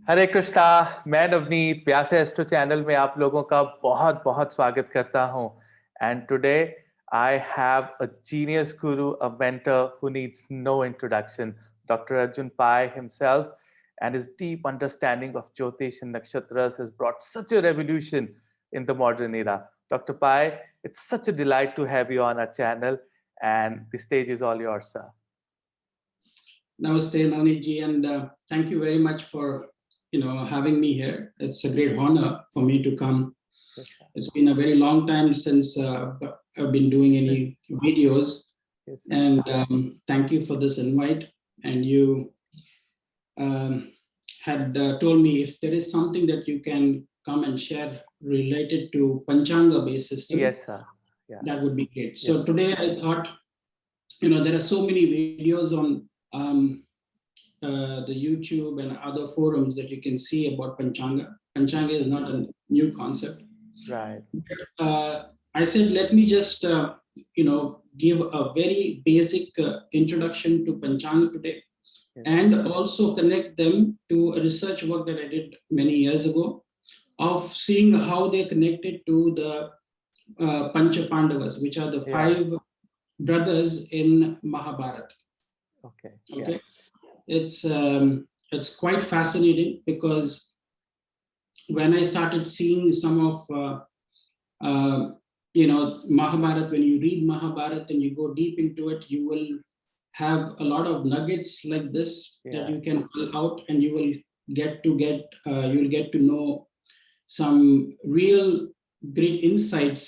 हरे कृष्णा। मैं Navneet Vyasa astro channel में आप लोगों का बहुत बहुत स्वागत करता हूं। And today I have a genius Guru, a mentor who needs no introduction, Dr. Arjun Pai himself, and his deep understanding of Jyotish and nakshatras has brought such a revolution in the modern era. Dr. Pai, it's such a delight to have you on our channel, and the stage is all yours, sir. Namaste, Navneet ji, and thank you very much for having me here. It's a great honor for me to come. Yes, sir. It's been a very long time since I've been doing any videos, Yes, sir. and thank you for this invite. And you had told me if there is something that you can come and share related to Panchanga based system. Yes, sir. Yeah. That would be great. So Yes. today I thought, there are so many videos on the YouTube and other forums that you can see about Panchanga. Panchanga is not a new concept. Right. I said, let me just, give a very basic introduction to Panchanga today, Yes. and also connect them to a research work that I did many years ago of seeing how they connected to the Pancha Pandavas, which are the five brothers in Mahabharata. Okay. Okay. Yeah. It's quite fascinating, because when I started seeing some of Mahabharata, when you read Mahabharata and you go deep into it, you will have a lot of nuggets like this that you can pull out, and you will get to know some real great insights.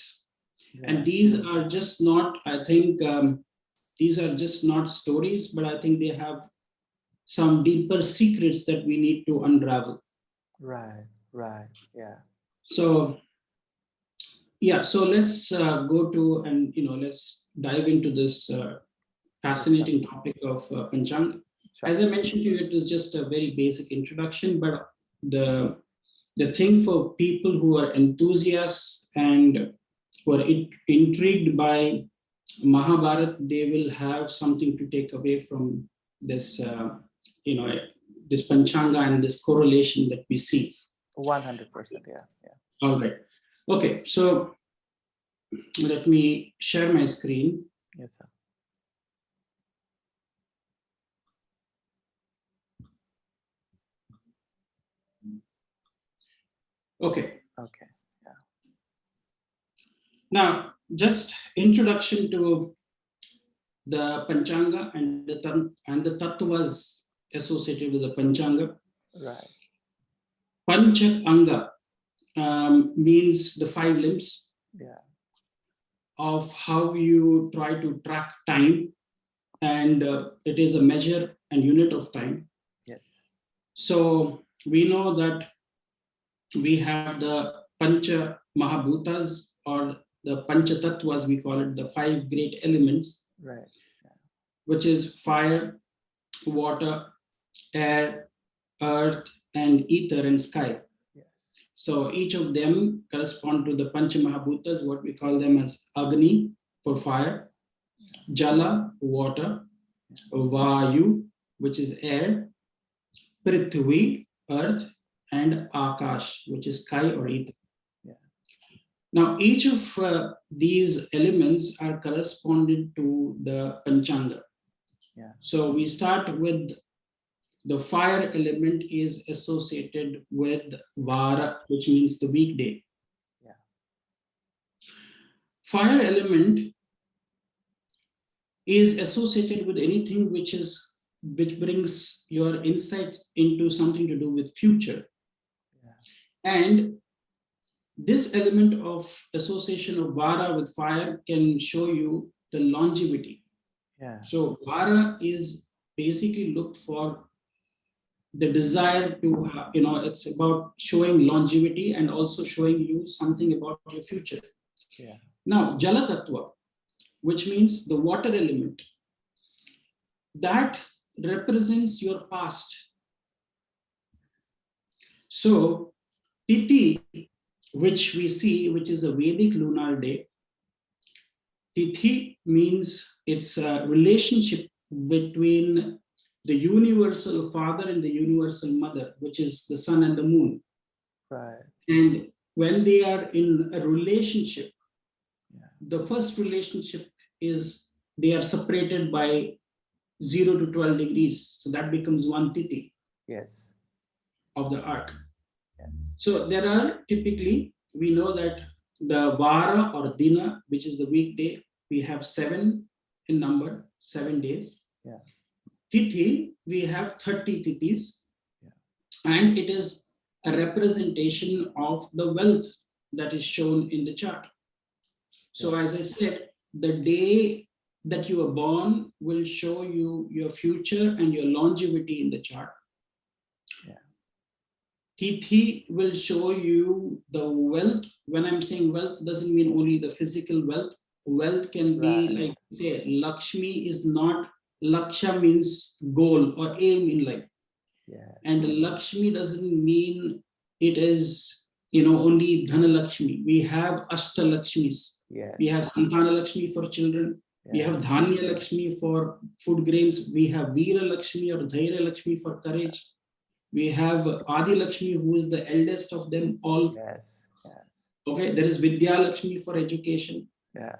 And these are just not, I think, these are just not stories, but I think they have some deeper secrets that we need to unravel. Right. Yeah. So let's go to, and let's dive into this fascinating topic of Panchanga. Sure. As I mentioned to you, it is just a very basic introduction, but the thing for people who are enthusiasts and who are intrigued by Mahabharata, they will have something to take away from this, this Panchanga and this correlation that we see. 100%. Yeah. All right. Okay. So let me share my screen. Yes, sir. Okay. Yeah. Now, just introduction to the Panchanga and the Tattwas associated with the Panchanga. Right. Panchanga means the five limbs. Yeah. Of how you try to track time, and it is a measure and unit of time. Yes. So we know that we have the Pancha Mahabhutas, or the Pancha Tattwas, we call it, the five great elements. Right. Yeah. Which is fire, water, air, earth, and ether and sky. Yes. So each of them correspond to the Pancha Mahabhutas, what we call them as Agni for fire, Jala, water, Vayu, which is air, Prithvi, earth, and Akash, which is sky or ether. Yeah. Now, each of these elements are corresponding to the Panchanga. Yeah. So we start with the fire element is associated with Vara, which means the weekday. Yeah. Fire element is associated with anything which brings your insight into something to do with future. Yeah. And this element of association of Vara with fire can show you the longevity. Yeah. So Vara is basically looked for the desire to, it's about showing longevity and also showing you something about your future. Yeah. Now, Jala Tattva, which means the water element, that represents your past. So, Tithi, which we see, which is a Vedic lunar day, Tithi means it's a relationship between the universal father and the universal mother, which is the sun and the moon. Right. And when they are in a relationship, the first relationship is they are separated by 0 to 12 degrees. So that becomes one tithi. Yes. Of the arc. Yes. So there are typically, we know that the Vara or Dina, which is the weekday, we have 7 in number, 7 days. Yeah. Tithi, we have 30 tithis. Yeah. And it is a representation of the wealth that is shown in the chart. So as I said, the day that you are born will show you your future and your longevity in the chart. Tithi will show you the wealth. When I'm saying wealth, doesn't mean only the physical wealth. Wealth can be like, say, Lakshmi is not, Laksha means goal or aim in life. Yeah. And Lakshmi doesn't mean it is, only Dhana Lakshmi. We have Ashta Lakshmis. Yeah. We have Santana Lakshmi for children. Yeah. We have Dhanya Lakshmi for food grains. We have Veera Lakshmi or Dhairya Lakshmi for courage. We have Adi Lakshmi, who is the eldest of them all. Yes. Okay, there is Vidya Lakshmi for education. Yeah.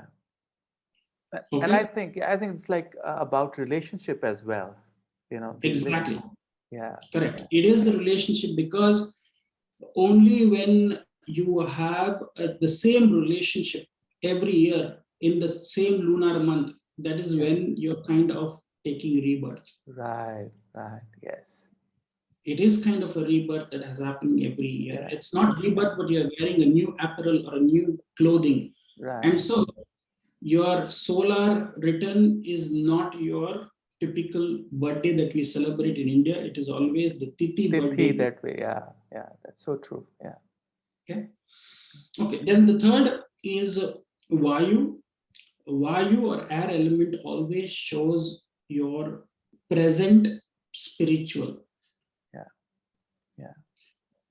Okay. And I think it's like about relationship as well. Exactly. Yeah. Correct. It is the relationship, because only when you have the same relationship every year in the same lunar month, that is when you're kind of taking rebirth. Right. Yes. It is kind of a rebirth that has happened every year. Yeah. It's not rebirth, but you're wearing a new apparel or a new clothing. Right. And so your solar return is not your typical birthday that we celebrate in India. It is always the Tithi birthday. That way, yeah. That's so true. Yeah. Okay. Then the third is Vayu. Vayu or air element always shows your present spiritual. Yeah.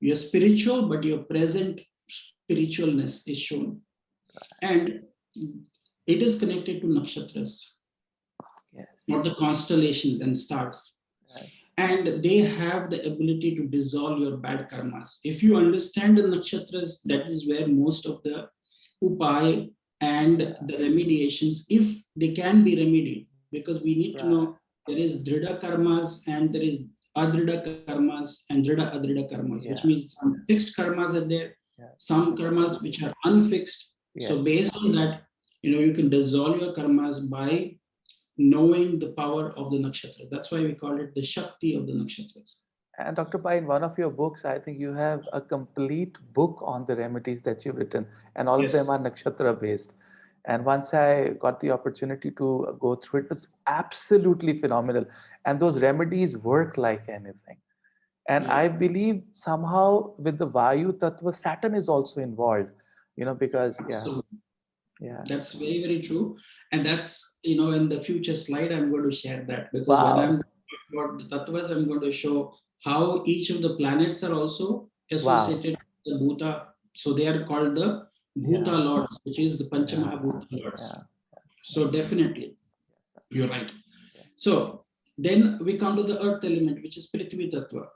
You're spiritual, but your present spiritualness is shown. Right. And it is connected to nakshatras, not the constellations and stars. Right. And they have the ability to dissolve your bad karmas. If you understand the nakshatras, that is where most of the upai and the remediations, if they can be remedied, because we need to know there is dhrida karmas and there is adrida karmas and drida adrida karmas, which means some fixed karmas are there, some karmas which are unfixed. So based on that, you can dissolve your karmas by knowing the power of the nakshatra. That's why we call it the Shakti of the nakshatras. And Dr. Pai, in one of your books, I think you have a complete book on the remedies that you've written, and all of them are nakshatra based. And once I got the opportunity to go through it, it was absolutely phenomenal. And those remedies work like anything. And I believe somehow with the Vayu Tattva, Saturn is also involved, because, That's very, very true. And that's, in the future slide, I'm going to share that, because when I'm talking about the Tattwas, I'm going to show how each of the planets are also associated with the Bhuta. So they are called the Bhuta Lords, which is the Pancha Mahabhuta Lords. So definitely, you're right. So then we come to the earth element, which is Prithvi Tattva.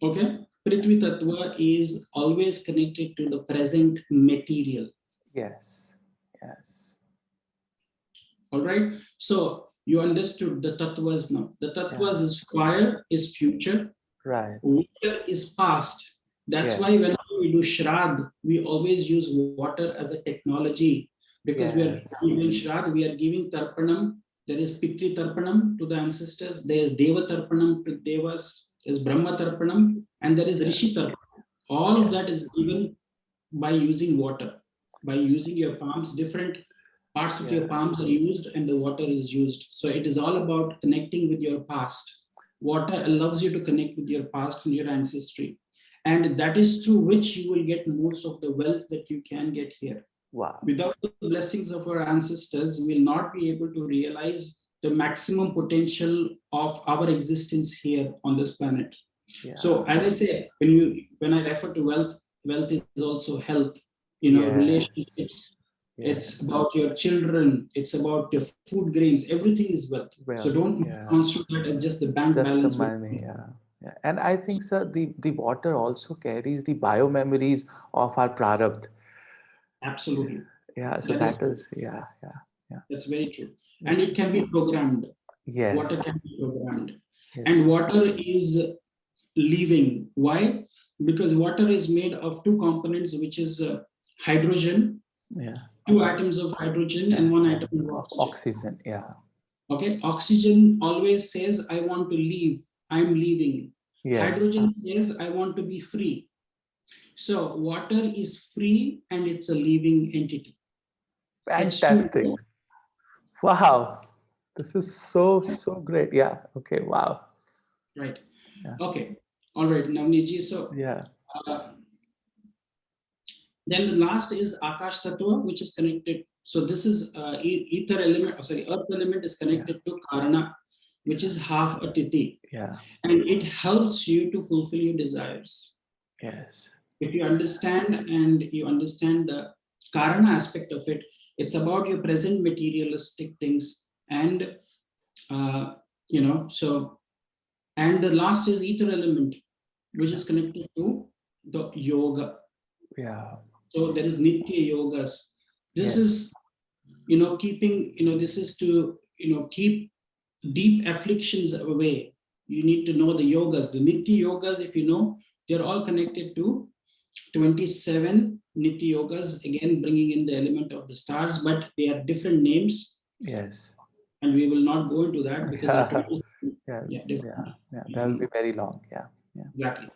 Okay? Prithvi Tattva is always connected to the present material. Yes. All right. So you understood the Tattwas now. The Tattwas is fire is future. Right. Water is past. That's why whenever we do Shraddh, we always use water as a technology, because we are giving Shraddh, we are giving Tarpanam. There is Pitri Tarpanam to the ancestors. There is Deva Tarpanam to Devas. There is Brahma Tarpanam, and there is Rishi Tarpanam. All of that is given by using water, by using your palms. Different parts of your palms are used and the water is used. So it is all about connecting with your past. Water allows you to connect with your past and your ancestry. And that is through which you will get most of the wealth that you can get here. Wow. Without the blessings of our ancestors, we will not be able to realize the maximum potential of our existence here on this planet. So as I say, when I refer to wealth, wealth is also health, relationships, It's about your children. It's about your food grains. Everything is wealth. So don't construct that as just the bank balance. The money, And I think, sir, the water also carries the bio memories of our prarabdha. Absolutely. Yeah, so that is, That's very true. And it can be programmed. Yes. Water can be programmed. And water is living. Why? Because water is made of two components, which is hydrogen, two atoms of hydrogen and one atom of oxygen. Okay, oxygen always says, I want to leave, I'm leaving. Hydrogen says, I want to be free. So water is free and it's a living entity. Fantastic. Wow. This is so great. Yeah. Okay. Wow. Right. Okay. All right, Navneet. So then the last is Akash Tattwa, which is connected. So this is ether element, earth element is connected to Karana, which is half a titi. And it helps you to fulfill your desires. Yes. If you understand and you understand the Karana aspect of it, it's about your present materialistic things. And, so, and the last is ether element, which is connected to the yoga. So there is Nitya Yogas. This is, keeping, this is to, keep deep afflictions away. You need to know the yogas. The Nitya Yogas, if you know, they're all connected to 27 Nitya Yogas, again, bringing in the element of the stars, but they are different names. Yes. And we will not go into that because that will be very long. Exactly.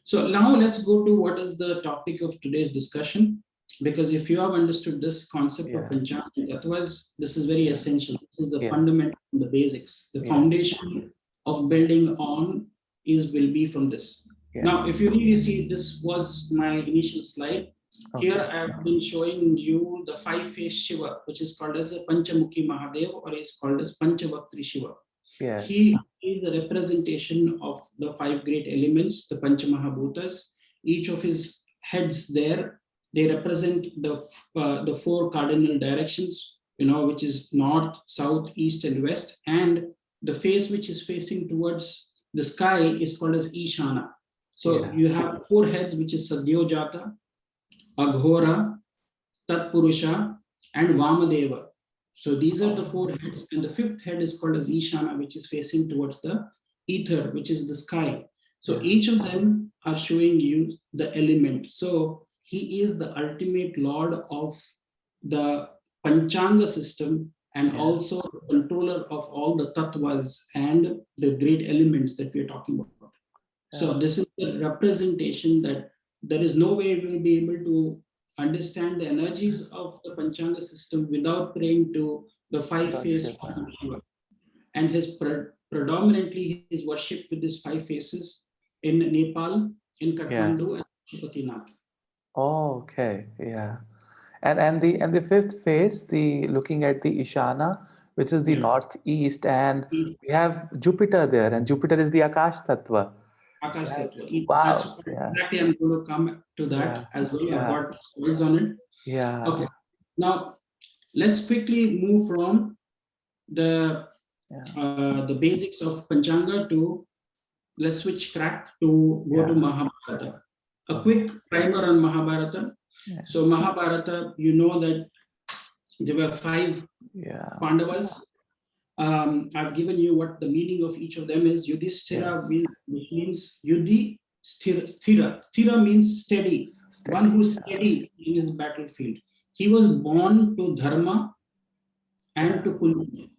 So now let's go to what is the topic of today's discussion. Because if you have understood this concept of Panchanga, Tattwas, this is very essential. This is the fundamental, the basics. The foundation of building on will be from this. Now, if you really see, this was my initial slide. Here I have been showing you the 5-face Shiva, which is called as a Panchamukhi Mahadev, or is called as Panchavaktri Shiva. He is a representation of the 5 great elements, the Pancha Mahabhutas. Each of his heads there, they represent the 4 cardinal directions, which is north, south, east, and west. And the face which is facing towards the sky is called as Ishana. So you have 4 heads, which is Sadyojata, Aghora, Tatpurusha, and Vamadeva. So these are the 4 heads, and the 5th head is called as Ishana, which is facing towards the ether, which is the sky. So each of them are showing you the element. So he is the ultimate lord of the Panchanga system, and also the controller of all the Tattwas and the great elements that we are talking about. So this is the representation that there is no way we will be able to understand the energies of the Panchanga system without praying to the 5-face Shiva. And his predominantly his worship with these 5 faces in Nepal, in Kathmandu, and Pashupatinath. And the 5th face, the looking at the Ishana, which is the northeast, and we have Jupiter there, and Jupiter is the Akash Tattva. Akash Tattva. That's exactly, I'm going to come to that as well. I've got words on it. Okay. Now, let's quickly move from the basics of Panchanga to, let's switch track to go to Mahabharata. A quick primer on Mahabharata. So Mahabharata, you know that there were 5 Pandavas. I've given you what the meaning of each of them is. Yudhishthira, which means Yudhi Sthira. Sthira means steady. One who is steady in his battlefield. He was born to Dharma and to Kunti.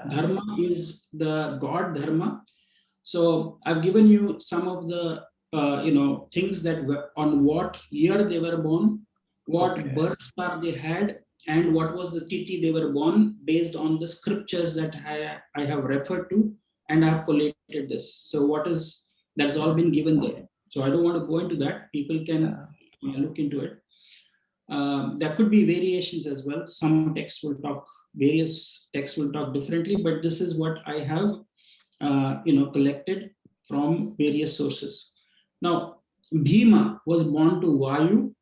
Dharma is the god Dharma. So I've given you some of the things that were on what year they were born, what birth star they had, and what was the tithi they were born, based on the scriptures that I have referred to, and I have collated this. So that's all been given there. So I don't want to go into that. People can look into it. There could be variations as well. Some texts will talk, various texts will talk differently, but this is what I have collected from various sources. Now, Bhima was born to Vayu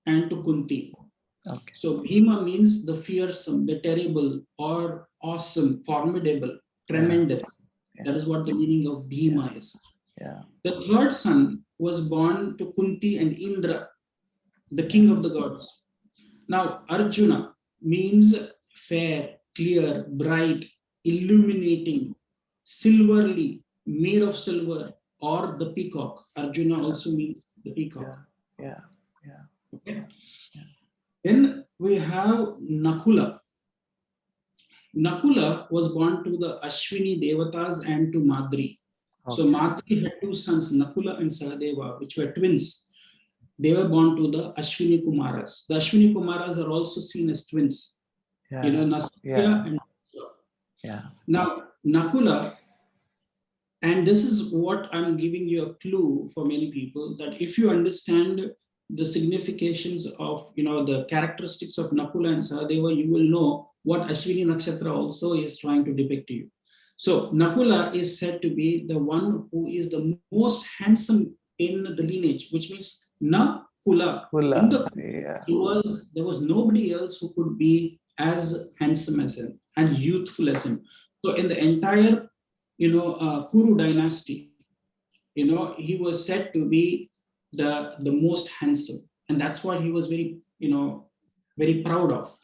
and to Kunti. Okay. So Bhima means the fearsome, the terrible, or awesome, formidable, tremendous. Yeah. That is what the meaning of Bhima is. Yeah. The third son was born to Kunti and Indra, the king of the gods. Now, Arjuna means fair, clear, bright, illuminating, silverly, made of silver, or the peacock. Arjuna also means the peacock. Yeah. Yeah. Okay. Yeah. Then we have Nakula. Nakula was born to the Ashwini Devatas and to Madri. So Okay. Madri had two sons, Nakula and Sahadeva, which were twins. They were born to the Ashwini Kumaras. The Ashwini Kumaras are also seen as twins. Yeah. Nasya and Yeah. now Nakula, and this is what I'm giving you a clue for many people, that if you understand the significations of the characteristics of Nakula and Sahadeva, you will know what Ashwini Nakshatra also is trying to depict to you. So Nakula is said to be the one who is the most handsome in the lineage, which means Nakula. In the there was nobody else who could be as handsome as him and youthful as him. So in the entire Kuru dynasty, he was said to be the most handsome, and that's what he was very proud of.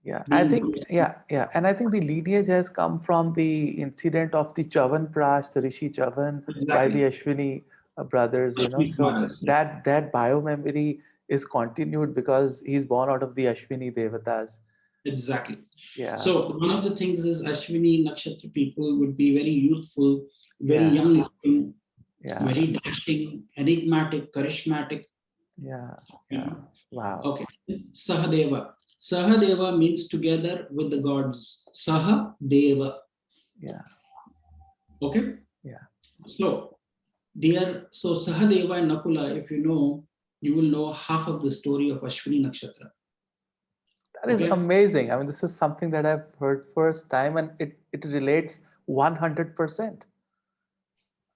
Yeah, I think, and I think the lineage has come from the incident of the Chavan Prash, the Rishi Chavan, by the Ashwini brothers, so that biomemory is continued because he's born out of the Ashwini Devatas. Exactly. Yeah. So one of the things is Ashwini Nakshatra people would be very youthful, very young looking, very dashing, enigmatic, charismatic. Yeah. Wow. Okay. Sahadeva. Sahadeva means together with the gods. Sahadeva. Yeah. Okay. Yeah. So Sahadeva and Nakula, if you know, you will know half of the story of Ashwini Nakshatra. That is amazing. I mean, this is something that I've heard first time, and it relates 100%.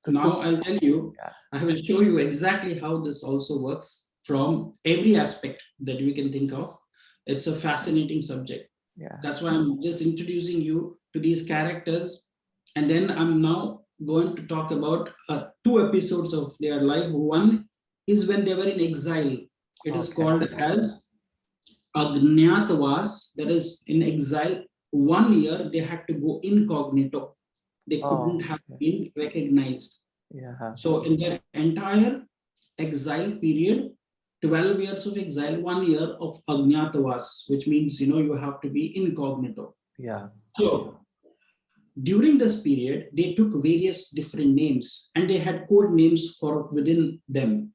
Now I'll tell you, I will show you exactly how this also works from every aspect that we can think of. It's a fascinating subject. Yeah. That's why I'm just introducing you to these characters. And then I'm now going to talk about 2 episodes of their life. One is when they were in exile. It is called as Tattwas, that is in exile. 1 year they had to go incognito. They couldn't have been recognized. Yeah. So in their entire exile period, 12 years of exile, 1 year of Ajnatavas, which means you have to be incognito. Yeah. So during this period, they took various different names and they had code names for within them.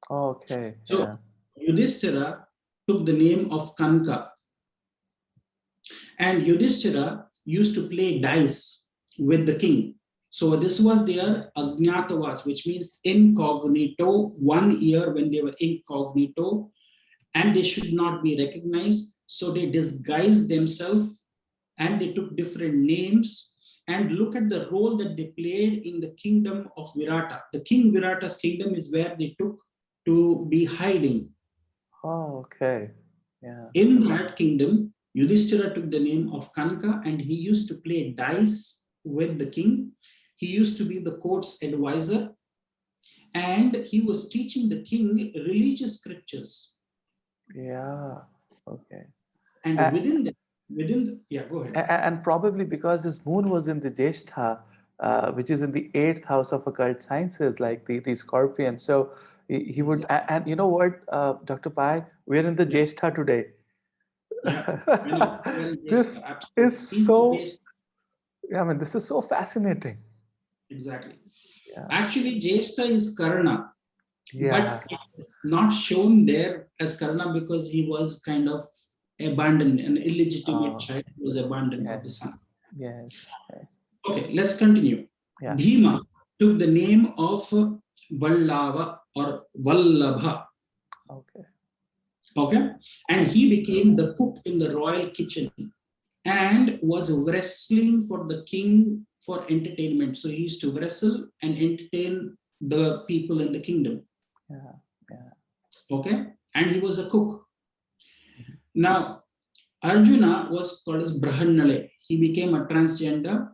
Okay. So Yudhishthira took the name of Kanka. And Yudhishthira used to play dice with the king. So this was their Ajnatavas, which means incognito, 1 year when they were incognito, and they should not be recognized. So they disguised themselves and they took different names. And look at the role that they played in the kingdom of Virata. The king Virata's kingdom is where they took to be hiding. Oh, okay. Yeah. In that kingdom, Yudhishthira took the name of Kanka and he used to play dice with the king. He used to be the court's advisor and he was teaching the king religious scriptures. Yeah. Okay. And go ahead. And probably because his moon was in the Jeshtha, which is in the 8th house of occult sciences, like the Scorpion. So he would, and you know what, Dr. Pai, we're in the Jeshtha today. This is so, I mean, this is so fascinating. Exactly. Yeah. Actually, Jeshtha is Karna, but it's not shown there as Karna because he was kind of abandoned, an illegitimate child who was abandoned by the son. Yes. Okay, let's continue. Bhima took the name of Vallava or Vallabha. Okay, and he became the cook in the royal kitchen and was wrestling for the king for entertainment. So he used to wrestle and entertain the people in the kingdom. Okay, and he was a cook. Now, Arjuna was called as Brahannale. He became a transgender,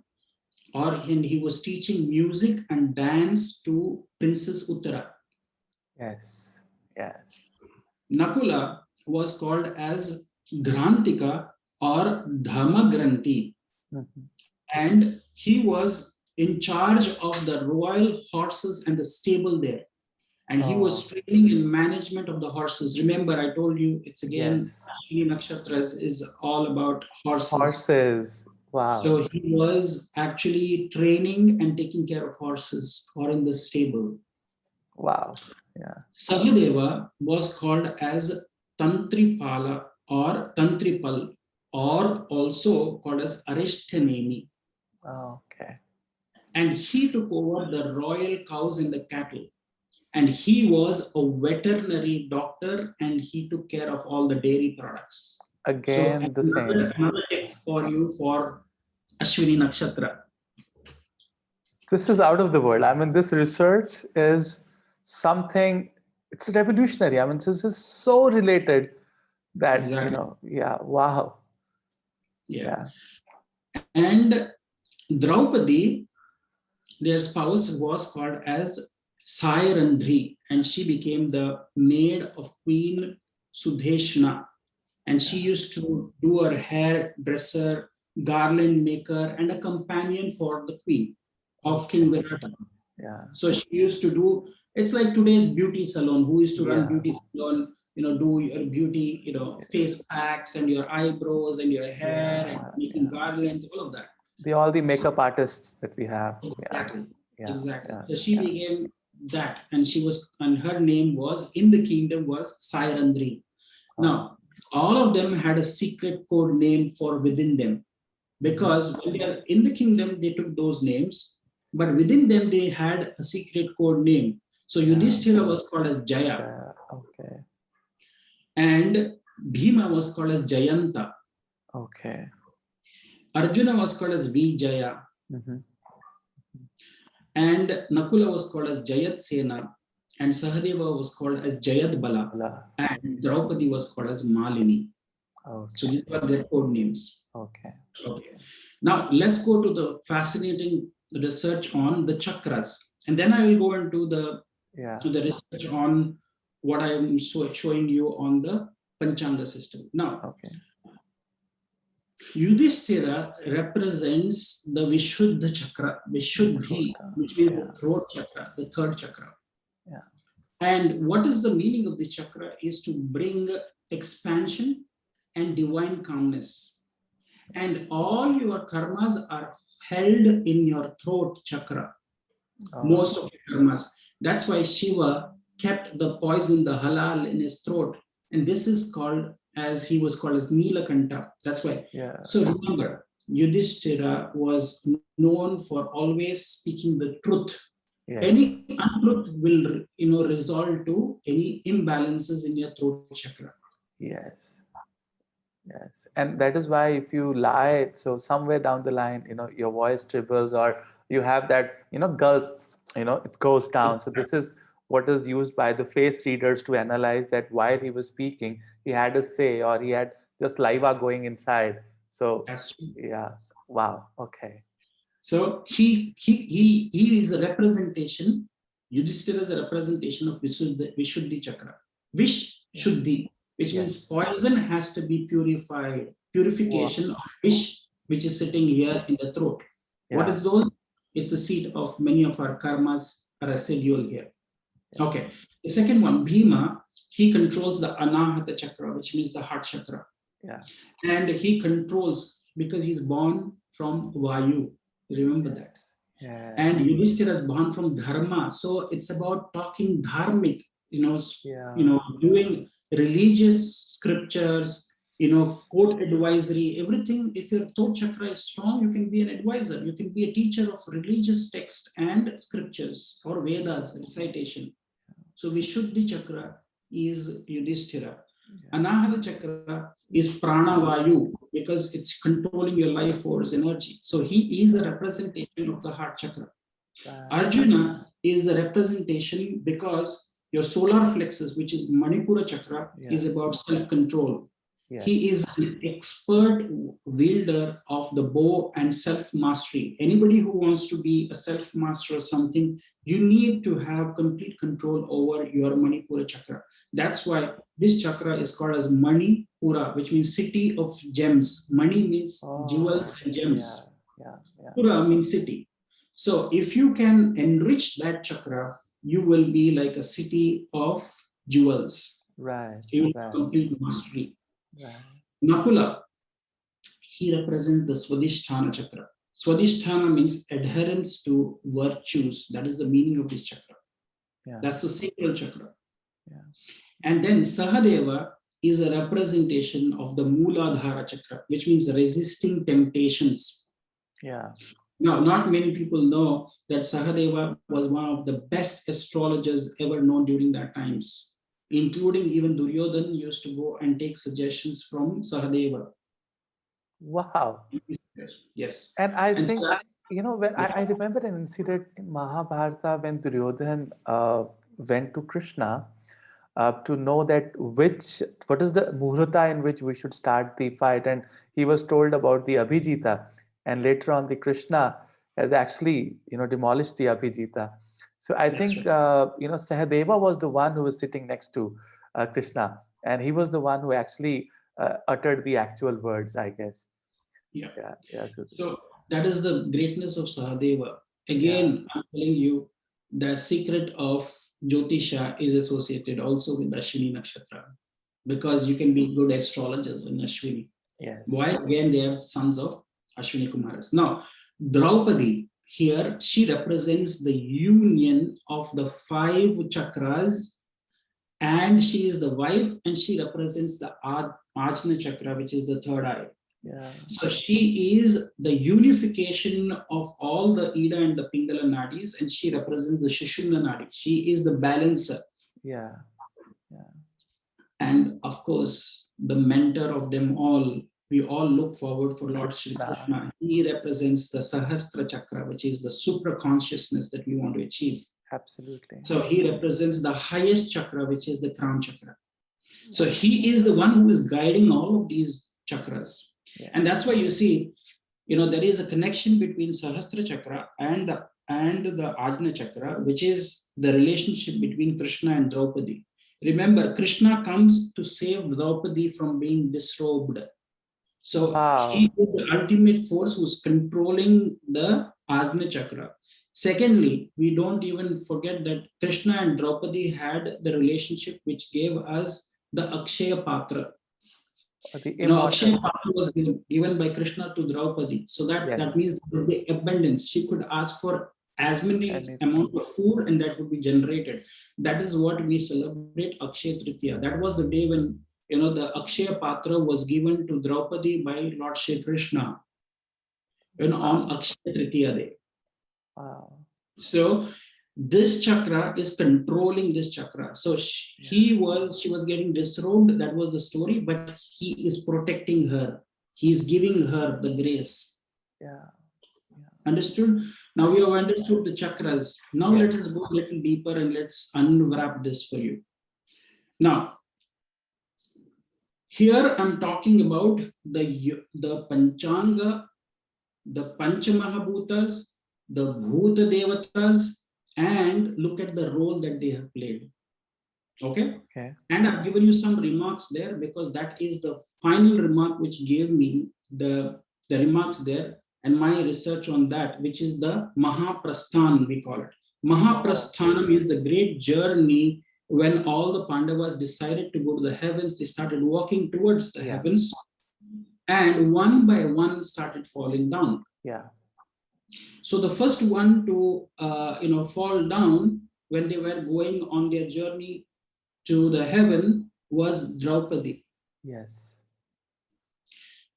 and he was teaching music and dance to Princess Uttara. Yes. Yes. Nakula was called as Grantika or Dhamagranti, and he was in charge of the royal horses and the stable there. And he was training and management of the horses. Remember, I told you it's again, Ashwini Nakshatras is all about horses. Horses. Wow. So he was actually training and taking care of horses or in the stable. Wow. Yeah. Sahadeva was called as Tantripala or Tantripal, or also called as Arishtanemi. Okay. And he took over the royal cows and the cattle. And he was a veterinary doctor, and he took care of all the dairy products. Again, so the same. Another tip for you for Ashwini Nakshatra. This is out of the world. I mean, this research is something, it's revolutionary. I mean, this is so related that, Exactly. Yeah, wow. Yeah. And Draupadi, their spouse, was called as Sairandri, and she became the maid of Queen Sudeshna. And she used to do her hair dresser, garland maker, and a companion for the queen of King Virata. Yeah. So she used to do, it's like today's beauty salon. Who used to run beauty salon, do your beauty, face packs and your eyebrows and your hair and making garlands, all of that. All the makeup artists that we have. Exactly. Yeah. Exactly. So she became that, and her name was in the kingdom was Sairandri. Now, all of them had a secret code name for within them, because when they are in the kingdom, they took those names, but within them they had a secret code name. So Yudhishthira was called as Jaya. Okay. And Bhima was called as Jayanta. Okay. Arjuna was called as Vijaya. And Nakula was called as Jayat Sena. And Sahadeva was called as Jayat Bala. And Draupadi was called as Malini. Okay. So these were their code names. Okay. Now let's go to the fascinating research on the chakras. And then I will go into the research on what I am showing you on the Panchanga system. Now, Yudhishthira represents the Vishuddha chakra, Vishuddhi, which is the throat chakra, the third chakra. Yeah. And what is the meaning of the chakra is to bring expansion and divine calmness. And all your karmas are held in your throat chakra. Most of your karmas. That's why Shiva kept the poison, the halal, in his throat. And this is called, as he was called as Nilakanta. That's why. Yeah. So remember, Yudhishthira was known for always speaking the truth. Yes. Any untruth will, resolve to any imbalances in your throat chakra. Yes. Yes. And that is why if you lie, so somewhere down the line, your voice trembles, or you have that, gulp, it goes down. So this is what is used by the face readers to analyze that while he was speaking, he had a say, or he had just saliva going inside. So yeah. Wow. Okay. So he is a representation. Yudhishthira is a representation of Vishuddhi chakra. Vish Shuddhi, which means poison has to be purified. Purification of fish, which is sitting here in the throat. Yeah. What is those? It's the seat of many of our karmas, are residual here. Yeah. Okay. The second one, Bhima, he controls the Anahata chakra, which means the heart chakra. Yeah. And he controls because he's born from Vayu. Remember that. Yeah. And Yudhishthira is born from Dharma. So it's about talking dharmic, doing religious scriptures, court advisory, everything. If your throat chakra is strong, you can be an advisor. You can be a teacher of religious text and scriptures or Vedas, recitation. So Vishuddhi chakra is Yudhishthira. Yeah. Anahata chakra is Pranavayu because it's controlling your life force energy. So he is a representation of the heart chakra. Wow. Arjuna is the representation because your solar plexus, which is Manipura chakra, is about self-control. Yes. He is an expert wielder of the bow and self-mastery. Anybody who wants to be a self-master or something, you need to have complete control over your Manipura chakra. That's why this chakra is called as Manipura, which means city of gems. Mani means jewels and gems. Pura means city. So if you can enrich that chakra, you will be like a city of jewels. Right. You will complete mastery. Right. Nakula, he represents the Swadhisthana chakra. Swadhisthana means adherence to virtues. That is the meaning of this chakra. Yeah. That's the sacral chakra. Yeah. And then Sahadeva is a representation of the Mooladhara chakra, which means resisting temptations. Yeah. Now, not many people know that Sahadeva was one of the best astrologers ever known during that times, including even Duryodhan used to go and take suggestions from Sahadeva. Wow. Yes. And I And think, so, when I remember an incident in Mahabharata when Duryodhan went to Krishna to know that what is the muhurta in which we should start the fight, and he was told about the Abhijita, and later on the Krishna has actually demolished the Abhijita. So I think right. Sahadeva was the one who was sitting next to Krishna, and he was the one who actually uttered the actual words, I guess. Yeah. Yeah. So that is the greatness of Sahadeva. Again, I'm telling you, the secret of Jyotisha is associated also with Ashwini Nakshatra, because you can be good astrologers in Ashwini. Yes. Why? Again, they are sons of Ashwini Kumaras. Now, Draupadi, here, she represents the union of the 5 chakras, and she is the wife, and she represents the Ajna chakra, which is the third eye. Yeah. So she is the unification of all the Ida and the Pingala nadis, and she represents the Shushumna nadi. She is the balancer. Yeah. And of course, the mentor of them all. We all look forward for Lord Shri Krishna. He represents the Sahasra chakra, which is the supra consciousness that we want to achieve. Absolutely. So he represents the highest chakra, which is the crown chakra. So he is the one who is guiding all of these chakras. Yeah. And that's why you see, there is a connection between Sahasra chakra and the Ajna chakra, which is the relationship between Krishna and Draupadi. Remember, Krishna comes to save Draupadi from being disrobed. So he is the ultimate force who's controlling the Ajna chakra. Secondly, we don't even forget that Krishna and Draupadi had the relationship which gave us the Akshaya Patra. Akshaya Patra was given by Krishna to Draupadi. So that means there will be abundance. She could ask for as many amount of food, and that would be generated. That is what we celebrate Akshaya Tritiya. That was the day when the Akshaya Patra was given to Draupadi by Lord Shri Krishna on Akshaya Tritiya day. So this chakra is controlling this chakra. So she was getting disrobed. That was the story, but he is protecting her. He is giving her the grace. Understood? Now we have understood the chakras. Now let us go a little deeper and let's unwrap this for you. Now, here I'm talking about the Panchanga, the Pancha Mahabhutas, the Bhuta Devatas, and look at the role that they have played. Okay? And I've given you some remarks there because that is the final remark which gave me the remarks there and my research on that, which is the Mahaprasthan, we call it. Mahaprasthana means the great journey. When all the Pandavas decided to go to the heavens, they started walking towards the heavens, and one by one started falling down. So the first one to fall down when they were going on their journey to the heaven was Draupadi.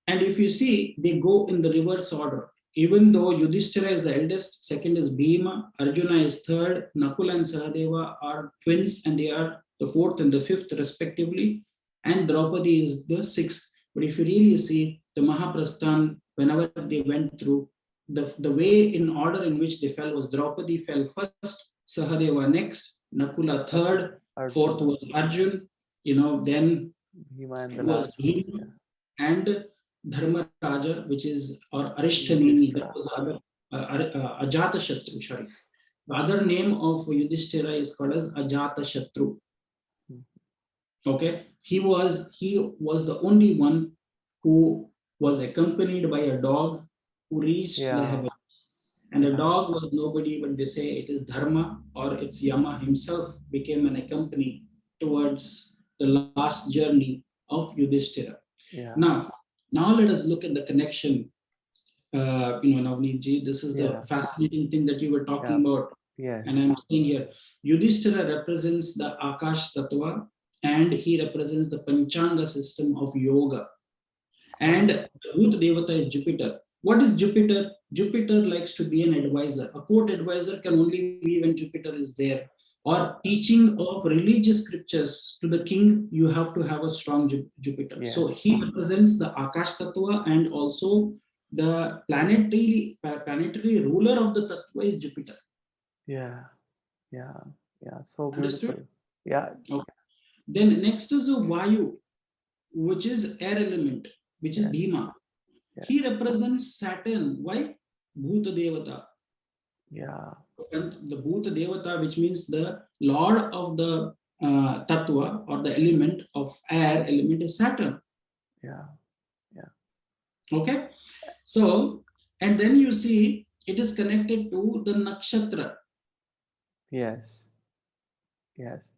And if you see, they go in the reverse order. Even though Yudhishthira is the eldest, second is Bhima, Arjuna is third, Nakula and Sahadeva are twins, and they are the fourth and the fifth respectively, and Draupadi is the sixth. But if you really see the Mahaprasthan, whenever they went through, the way in order in which they fell was Draupadi fell first, Sahadeva next, Nakula third, fourth was Arjun, then Bhima and the It was last ones. Bhima and Dharmaraja, which is or Yeah. Arishtanemi, that was other Ajata Shatru. Sorry, the other name of Yudhishthira is called as Ajata Shatru. Mhm. Okay, he was the only one who was accompanied by a dog who reached the Yeah. heaven. And the Yeah. dog was nobody, but they say it is Dharma or it's Yama himself became an accompany towards the last journey of Yudhishthira. Yeah. Now, now let us look at the connection. Navneet ji, this is the Yeah. fascinating thing that you were Yeah. talking about, Yes. and I'm saying here, Yudhishthira represents the Akash Tattva, and he represents the Panchanga system of yoga. And Oh. the root devata is Jupiter. What is Jupiter? Jupiter likes to be an advisor. A court advisor can only be when Jupiter is there. Or teaching of religious scriptures to the king, you have to have a strong Jupiter. Yes. So he represents the Akash Tattva, and also the planetary ruler of the Tattva is Jupiter. Yeah. Yeah. Yeah. So beautiful. Understood? Yeah. Okay. Then next is a Vayu, which is air element, which is Yes. Bhima. Yes. He represents Saturn. Why? Bhuta Devata. Yeah. And the Bhuta Devata, which means the lord of the Tattva or the element of air element, is Saturn. Yeah. Yeah. Okay. So, and then you see it is connected to the nakshatra. Yes. Yes.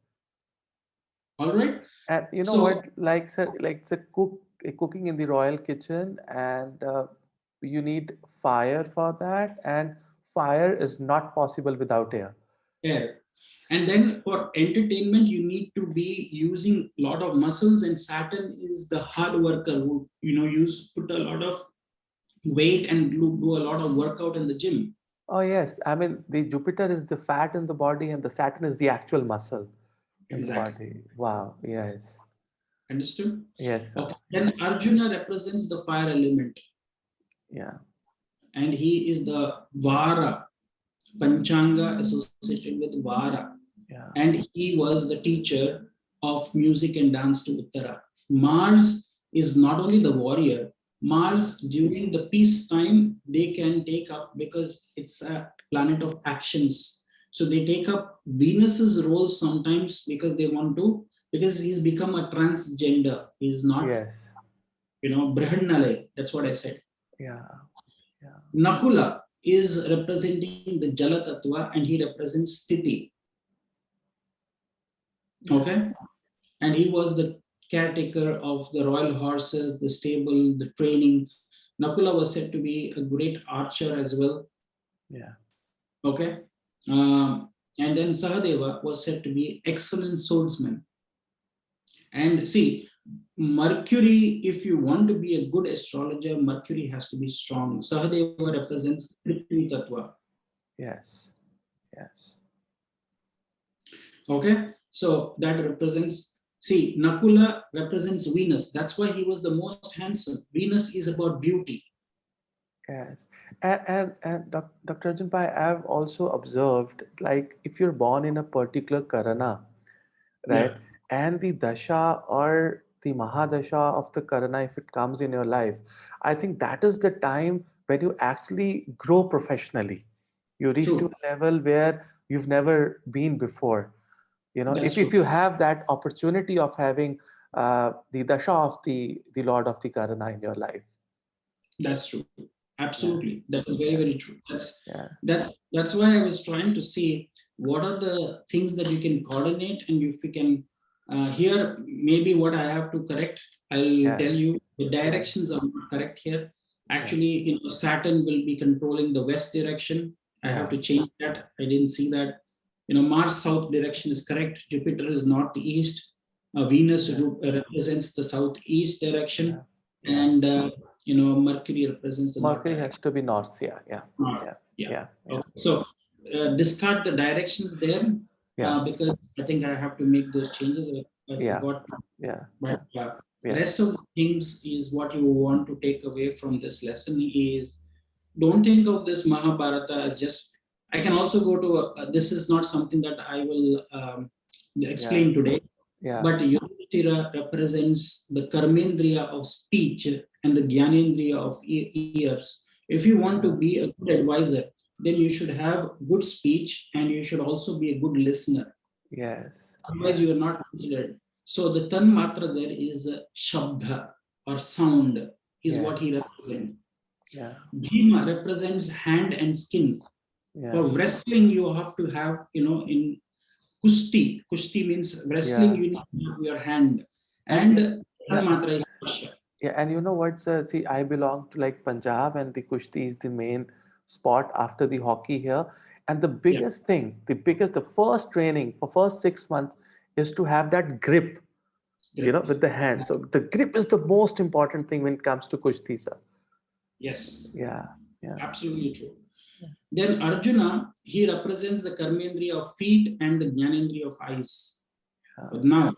All right. And you know So, what? Like, sir, like it's cooking in the royal kitchen, and you need fire for that, and fire is not possible without air. air. And then for entertainment, you need to be using a lot of muscles, and Saturn is the hard worker who put a lot of weight and do a lot of workout in the gym. Oh yes, I mean the Jupiter is the fat in the body, and the Saturn is the actual muscle in the Exactly. body. Wow. Yes. Understood? Yes, sir. Okay. Yeah. Then Arjuna represents the fire element, Yeah. and he is the Vara, Panchanga associated with Vara. Yeah. And he was the teacher of music and dance to Uttara. Mars is not only the warrior, Mars during the peace time, they can take up because it's a planet of actions. So they take up Venus's role sometimes because they want to, because he's become a transgender. He's not, Yes. Brahannale. That's what I said. Yeah. Yeah. Nakula is representing the Jala Tattva, and he represents Sthiti. Yes. Okay. And he was the caretaker of the royal horses, the stable, the training. Nakula was said to be a great archer as well. Yeah. Okay. And then Sahadeva was said to be excellent swordsman. And see, Mercury, if you want to be a good astrologer, Mercury has to be strong. Sahadeva represents Prithvi Tattva. Yes. Yes. Okay. So that represents, see, Nakula represents Venus. That's why he was the most handsome. Venus is about beauty. Yes. And Dr. Arjun Pai, I've also observed, like, if you're born in a particular Karana, right? Yeah. And the dasha or the mahadasha of the karana, if it comes in your life, I think that is the time when you actually grow professionally. You reach to True. a level where you've never been before. You know, That's if true. you have that opportunity of having the dasha of the Lord of the Karana in your life. That's true. Yeah, Absolutely. That is very, yeah, very true. That's yeah, that's that's why I was trying to see what are the things that you can coordinate, and if you can here maybe what I have to correct, I'll yeah, tell you the yeah, directions are not correct here. yeah, Actually, Saturn will be controlling the west direction. I have yeah, to change that. I didn't see that. Mars south direction is correct. Jupiter is northeast. Venus yeah, represents the southeast yeah, direction, yeah. and Mercury represents the north Mercury has direction. to be north. Yeah, yeah, yeah, Yeah. yeah, yeah, Okay. So discard the directions there yeah, because I think I have to make those changes. I yeah, forgot, yeah, but yeah, yeah. rest of the things is what you want to take away from this lesson is don't think of this Mahabharata as just. I can also go to this is not something that I will Yeah, explain today, yeah, but Shira represents the Karmendriya of speech and the Gyanendriya of ears. If you want to be a good advisor, then you should have good speech and you should also be a good listener. Yes. Otherwise, you are not considered. So the Tanmatra there is a Shabda or sound is what he represents. Yeah. Bhima represents hand and skin. For wrestling, you have to have, in Kushti. Kushti means wrestling, you need to have your hand. And Tanmatra is Pasha. Yeah, and you know what's see, I belong to like Punjab, and the Kushti is the main sport after the hockey here. And the biggest thing, the first training for first 6 months is to have that grip, with the hand. So the grip is the most important thing when it comes to Kushti, sir. Yes. Yeah. Absolutely true. Then Arjuna, he represents the Karmendriya of feet and the Jnanendriya of eyes. But now,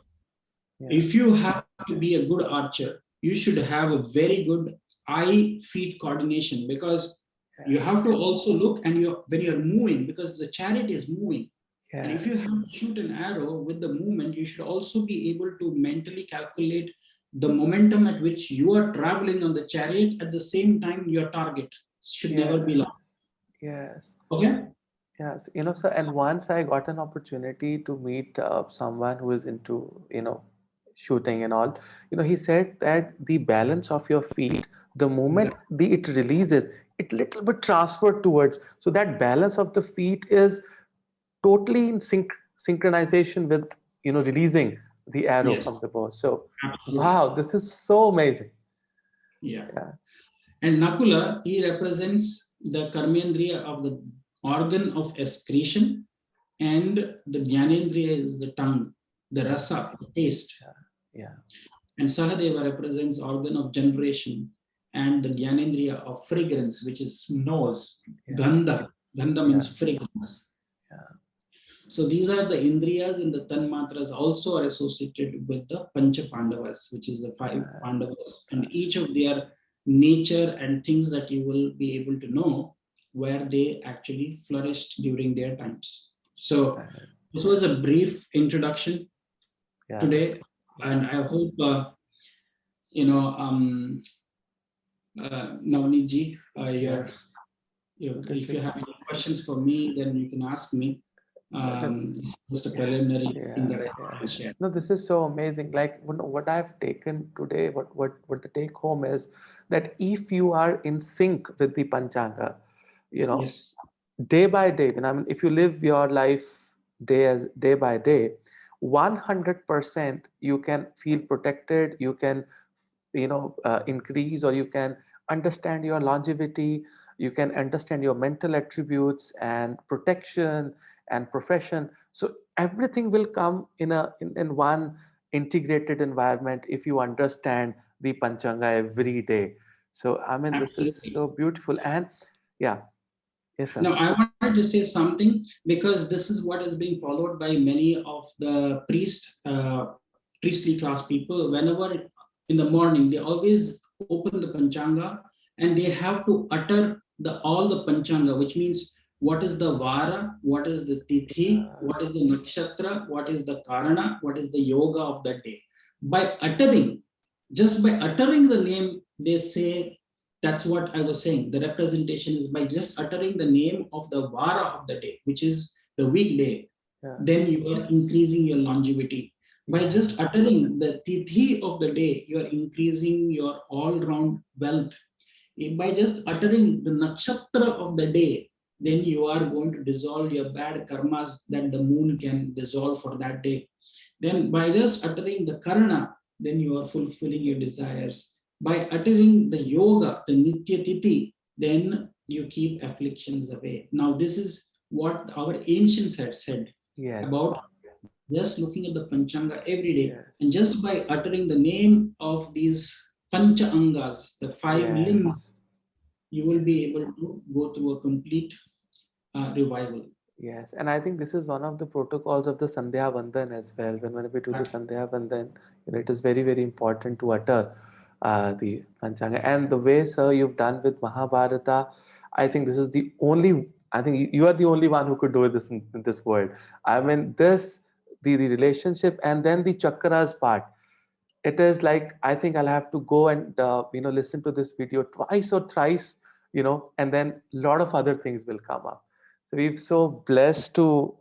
if you have to be a good archer, you should have a very good eye-feet coordination, because you have to also look and when you're moving, because the chariot is moving. And if you have to shoot an arrow with the movement, you should also be able to mentally calculate the momentum at which you are traveling on the chariot. At the same time, your target should never be lost. Yes. Okay? Yes, sir, and once I got an opportunity to meet someone who is into, shooting and all, he said that the balance of your feet, the moment it releases, it little bit transferred towards, so that balance of the feet is totally in synchronization with, releasing the arrow from the bow. So, wow, this is so amazing. Yeah. And Nakula, he represents the Karmendriya of the organ of excretion, and the Jnanendriya is the tongue, the rasa, the taste. And Sahadeva represents organ of generation and the Jnanendriya of fragrance, which is nose. Gandha. Gandha means fragrance. So these are the Indriyas, and the Tanmatras also are associated with the Pancha Pandavas, which is the 5 Pandavas, and each of their nature and things that you will be able to know where they actually flourished during their times. So this was a brief introduction today, and I hope Navneet ji, if you have any questions for me, then you can ask me. Just a preliminary thing that I can share. No, this is so amazing. Like what I've taken today, what the take home is that if you are in sync with the Panchanga, day by day, if you live your life day by day, 100% you can feel protected. You can, increase, or you can understand your longevity. You can understand your mental attributes and protection and profession. So everything will come in one integrated environment if you understand the Panchanga every day. So this is so beautiful. And yes, sir. Now I wanted to say something, because this is what is being followed by many of the priestly class people. Whenever in the morning, they always open the Panchanga and they have to utter all the Panchanga, which means what is the Vara, what is the Tithi, what is the Nakshatra, what is the Karana, what is the Yoga of that day. Just by uttering the name, they say, that's what I was saying. The representation is by just uttering the name of the Vara of the day, which is the weekday, then you are increasing your longevity. By just uttering the Tithi of the day, you are increasing your all-round wealth. By just uttering the Nakshatra of the day, then you are going to dissolve your bad karmas that the moon can dissolve for that day. Then by just uttering the Karana, then you are fulfilling your desires. By uttering the yoga, the Nitya Titi, then you keep afflictions away. Now, this is what our ancients have said about just looking at the Panchanga every day. And just by uttering the name of these Pancha Angas, the 5 limbs, you will be able to go through a complete revival. Yes, and I think this is one of the protocols of the Sandhya Vandan as well. Whenever we do the Sandhya Vandan, it is very, very important to utter the Panchanga. And the way, sir, you've done with Mahabharata, I think this is the only, I think you are the only one who could do this in this world. The relationship, and then the chakras part. it is like, I think I'll have to go and listen to this video twice or thrice, and then a lot of other things will come up. So we're so blessed to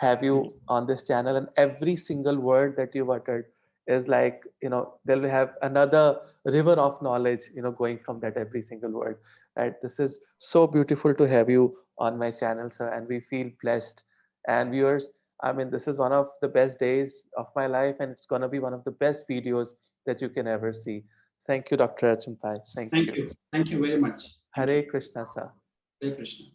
have you on this channel, and every single word that you've uttered is like, they'll have another river of knowledge going from that every single word. Right, this is so beautiful to have you on my channel, sir, and we feel blessed. And viewers, I mean, this is one of the best days of my life, and it's going to be one of the best videos that you can ever see. Thank you, Dr. Arjun Pai. Thank Thank you. you. Thank you very much. Thank you. Hare Krishna, sir. Hare Krishna.